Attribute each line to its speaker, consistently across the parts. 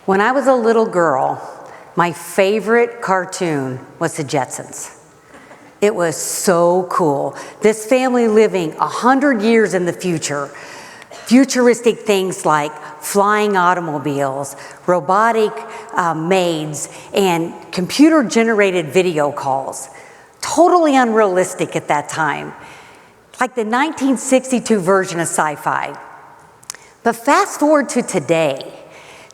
Speaker 1: When I was a little girl, my favorite cartoon was the Jetsons. It was so cool. This family living 100 years in the future, futuristic things like flying automobiles, robotic maids, and computer-generated video calls. Totally unrealistic at that time, like the 1962 version of sci-fi. But fast forward to today.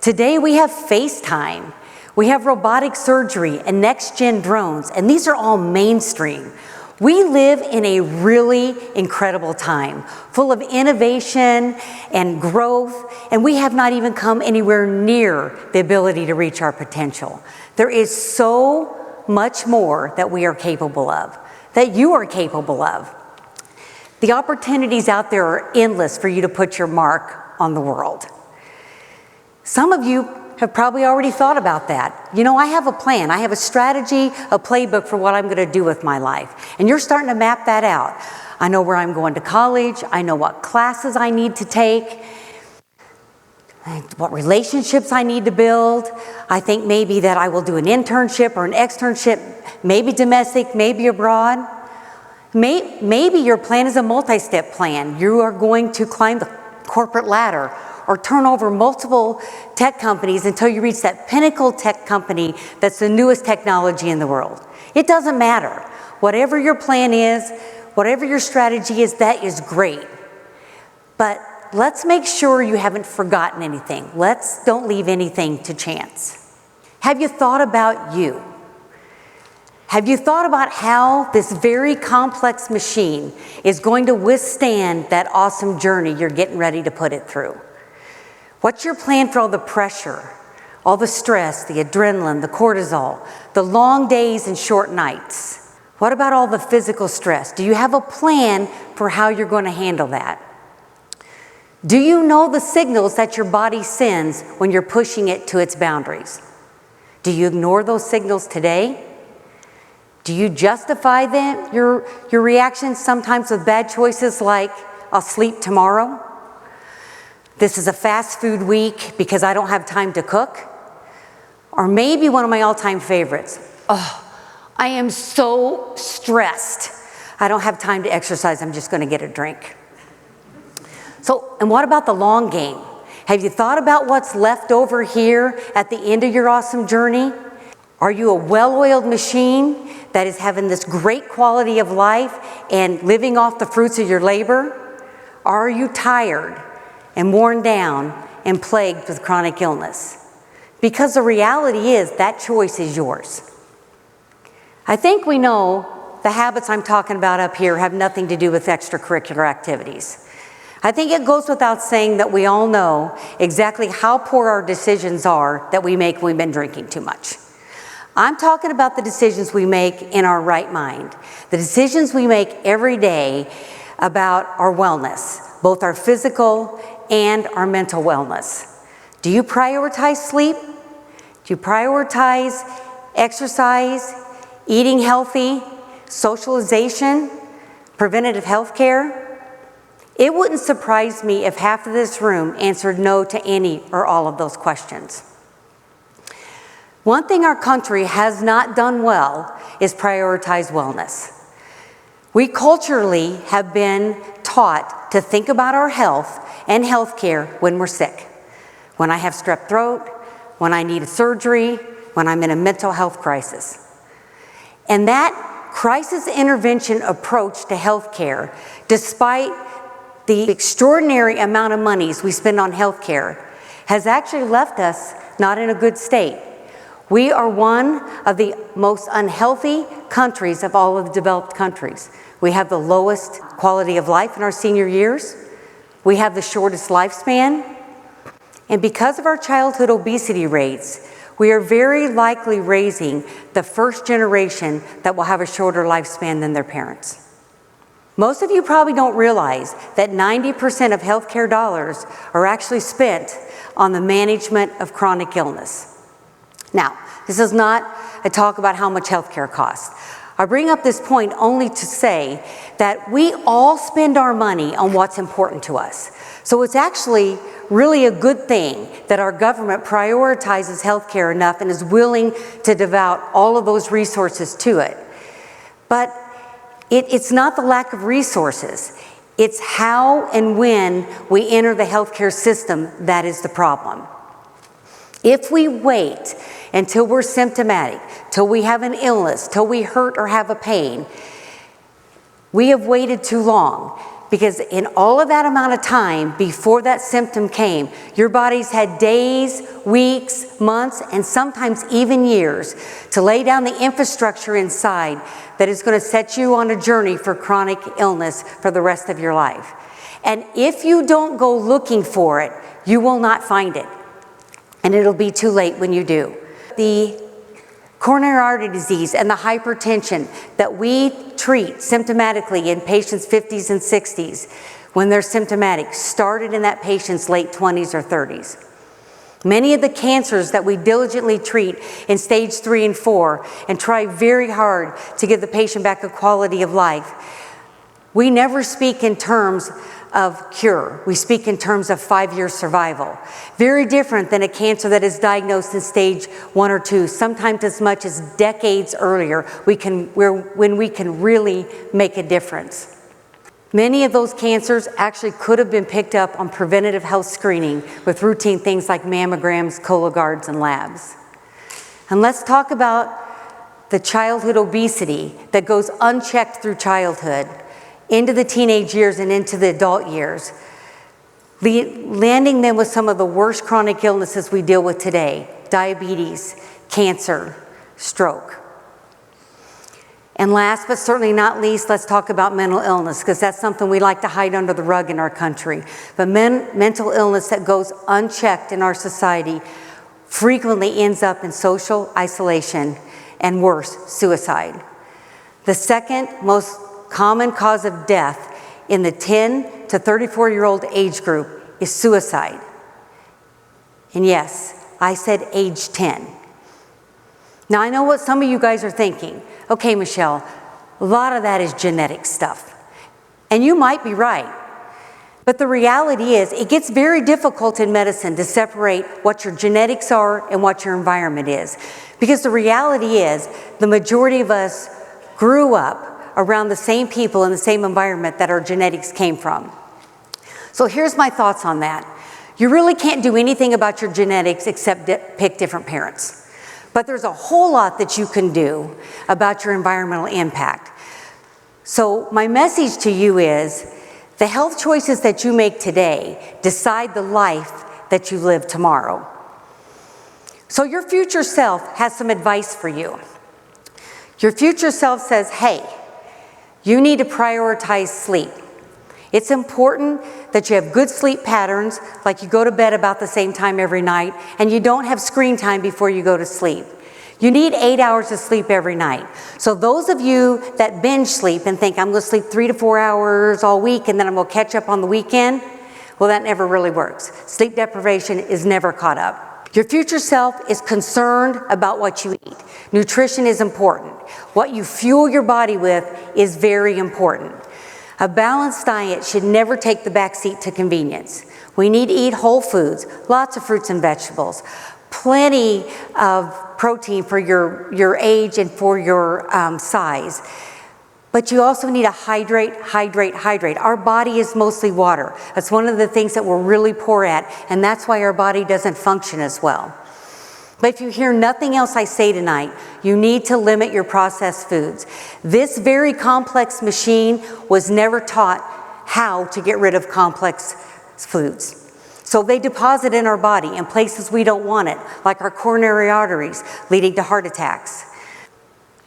Speaker 1: Today we have FaceTime, we have robotic surgery and next-gen drones, and these are all mainstream. We live in a really incredible time, full of innovation and growth, and we have not even come anywhere near the ability to reach our potential. There is so much more that we are capable of, that you are capable of. The opportunities out there are endless for you to put your mark on the world. Some of you have probably already thought about that. You know, I have a plan, I have a strategy, a playbook for what I'm going to do with my life. And you're starting to map that out. I know where I'm going to college, I know what classes I need to take, what relationships I need to build. I think maybe that I will do an internship or an externship, maybe domestic, maybe abroad. Maybe your plan is a multi-step plan. You are going to climb the corporate ladder or turn over multiple tech companies until you reach that pinnacle tech company that's the newest technology in the world. It doesn't matter. Whatever your plan is, whatever your strategy is, that is great. But let's make sure you haven't forgotten anything. Don't leave anything to chance. Have you thought about you? Have you thought about how this very complex machine is going to withstand that awesome journey you're getting ready to put it through? What's your plan for all the pressure, all the stress, the adrenaline, the cortisol, the long days and short nights? What about all the physical stress? Do you have a plan for how you're going to handle that? Do you know the signals that your body sends when you're pushing it to its boundaries? Do you ignore those signals today? Do you justify them, your reactions sometimes with bad choices like, I'll sleep tomorrow? This is a fast food week because I don't have time to cook? Or maybe one of my all-time favorites, I am so stressed. I don't have time to exercise, I'm just going to get a drink. So, and what about the long game? Have you thought about what's left over here at the end of your awesome journey? Are you a well-oiled machine that is having this great quality of life and living off the fruits of your labor? Or are you tired and worn down and plagued with chronic illness? Because the reality is that choice is yours. I think we know the habits I'm talking about up here have nothing to do with extracurricular activities. I think it goes without saying that we all know exactly how poor our decisions are that we make when we've been drinking too much. I'm talking about the decisions we make in our right mind, the decisions we make every day about our wellness, both our physical and our mental wellness. Do you prioritize sleep? Do you prioritize exercise, eating healthy, socialization, preventative health care? It wouldn't surprise me if half of this room answered no to any or all of those questions. One thing our country has not done well is prioritize wellness. We culturally have been taught to think about our health and health care when we're sick. When I have strep throat, when I need a surgery, when I'm in a mental health crisis. And that crisis intervention approach to health care, despite the extraordinary amount of monies we spend on health care, has actually left us not in a good state. We are one of the most unhealthy countries of all of the developed countries. We have the lowest quality of life in our senior years. We have the shortest lifespan. And because of our childhood obesity rates, we are very likely raising the first generation that will have a shorter lifespan than their parents. Most of you probably don't realize that 90% of healthcare dollars are actually spent on the management of chronic illness. Now, this is not a talk about how much healthcare costs. I bring up this point only to say that we all spend our money on what's important to us. So it's actually really a good thing that our government prioritizes healthcare enough and is willing to devote all of those resources to it. But it's not the lack of resources. It's how and when we enter the healthcare system that is the problem. If we wait until we're symptomatic, till we have an illness, till we hurt or have a pain, we have waited too long, because in all of that amount of time before that symptom came, your body's had days, weeks, months, and sometimes even years to lay down the infrastructure inside that is going to set you on a journey for chronic illness for the rest of your life. And if you don't go looking for it, you will not find it. And it'll be too late when you do. The coronary artery disease and the hypertension that we treat symptomatically in patients' 50s and 60s when they're symptomatic started in that patient's late 20s or 30s. Many of the cancers that we diligently treat in stage 3 and 4 and try very hard to give the patient back a quality of life, we never speak in terms of cure. We speak in terms of 5-year survival. Very different than a cancer that is diagnosed in stage 1 or 2, sometimes as much as decades earlier, when we can really make a difference. Many of those cancers actually could have been picked up on preventative health screening with routine things like mammograms, Cologuards, and labs. And let's talk about the childhood obesity that goes unchecked through childhood into the teenage years and into the adult years, landing them with some of the worst chronic illnesses we deal with today: diabetes, cancer, stroke. And last but certainly not least, let's talk about mental illness, because that's something we like to hide under the rug in our country. But mental illness that goes unchecked in our society frequently ends up in social isolation and worse, suicide. The second most common cause of death in the 10 to 34-year-old age group is suicide. And yes, I said age 10. Now I know what some of you guys are thinking. Okay, Michelle, a lot of that is genetic stuff. And you might be right. But the reality is, it gets very difficult in medicine to separate what your genetics are and what your environment is. Because the reality is, the majority of us grew up around the same people in the same environment that our genetics came from. So here's my thoughts on that. You really can't do anything about your genetics except pick different parents. But there's a whole lot that you can do about your environmental impact. So my message to you is, the health choices that you make today decide the life that you live tomorrow. So your future self has some advice for you. Your future self says, hey, you need to prioritize sleep. It's important that you have good sleep patterns, like you go to bed about the same time every night, and you don't have screen time before you go to sleep. You need 8 hours of sleep every night. So those of you that binge sleep and think, I'm going to sleep 3 to 4 hours all week and then I'm going to catch up on the weekend, well, that never really works. Sleep deprivation is never caught up. Your future self is concerned about what you eat. Nutrition is important. What you fuel your body with is very important. A balanced diet should never take the back seat to convenience. We need to eat whole foods, lots of fruits and vegetables, plenty of protein for your age and for your size. But you also need to hydrate. Our body is mostly water. That's one of the things that we're really poor at, and that's why our body doesn't function as well. But if you hear nothing else I say tonight, you need to limit your processed foods. This very complex machine was never taught how to get rid of complex foods. So they deposit in our body in places we don't want it, like our coronary arteries, leading to heart attacks.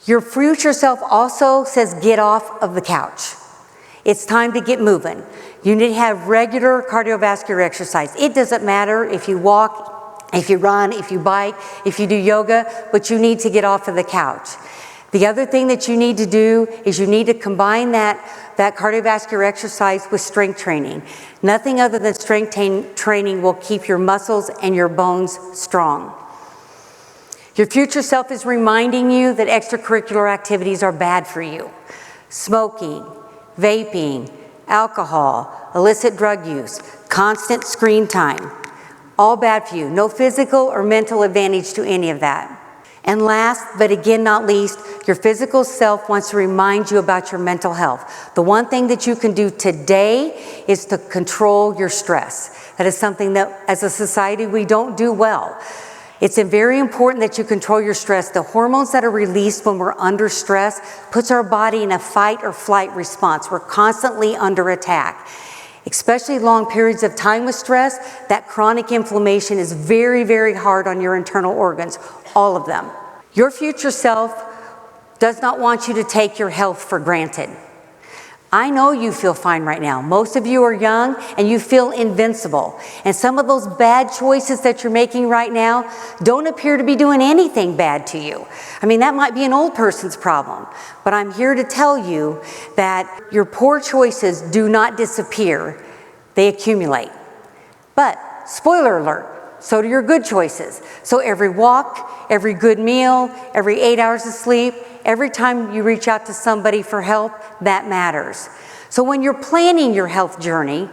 Speaker 1: Your future self also says, get off of the couch. It's time to get moving. You need to have regular cardiovascular exercise. It doesn't matter if you walk, if you run, if you bike, if you do yoga, but you need to get off of the couch. The other thing that you need to do is you need to combine that cardiovascular exercise with strength training. Nothing other than strength training will keep your muscles and your bones strong. Your future self is reminding you that extracurricular activities are bad for you. Smoking, vaping, alcohol, illicit drug use, constant screen time, all bad for you. No physical or mental advantage to any of that. And last, but again not least, your physical self wants to remind you about your mental health. The one thing that you can do today is to control your stress. That is something that as a society we don't do well. It's very important that you control your stress. The hormones that are released when we're under stress puts our body in a fight or flight response. We're constantly under attack. Especially long periods of time with stress, that chronic inflammation is very, very hard on your internal organs, all of them. Your future self does not want you to take your health for granted. I know you feel fine right now. Most of you are young and you feel invincible. And some of those bad choices that you're making right now don't appear to be doing anything bad to you. I mean, that might be an old person's problem. But I'm here to tell you that your poor choices do not disappear. They accumulate. But, spoiler alert, so do your good choices. So every walk, every good meal, every 8 hours of sleep, every time you reach out to somebody for help, that matters. So when you're planning your health journey,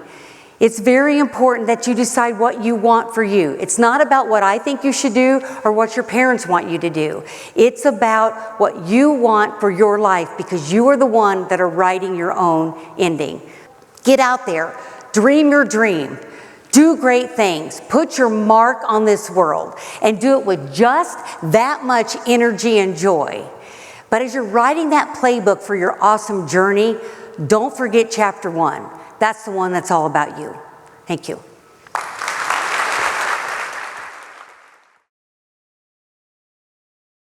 Speaker 1: it's very important that you decide what you want for you. It's not about what I think you should do or what your parents want you to do. It's about what you want for your life because you are the one that are writing your own ending. Get out there, dream your dream. Do great things. Put your mark on this world and do it with just that much energy and joy. But as you're writing that playbook for your awesome journey, don't forget chapter 1. That's the one that's all about you. Thank you.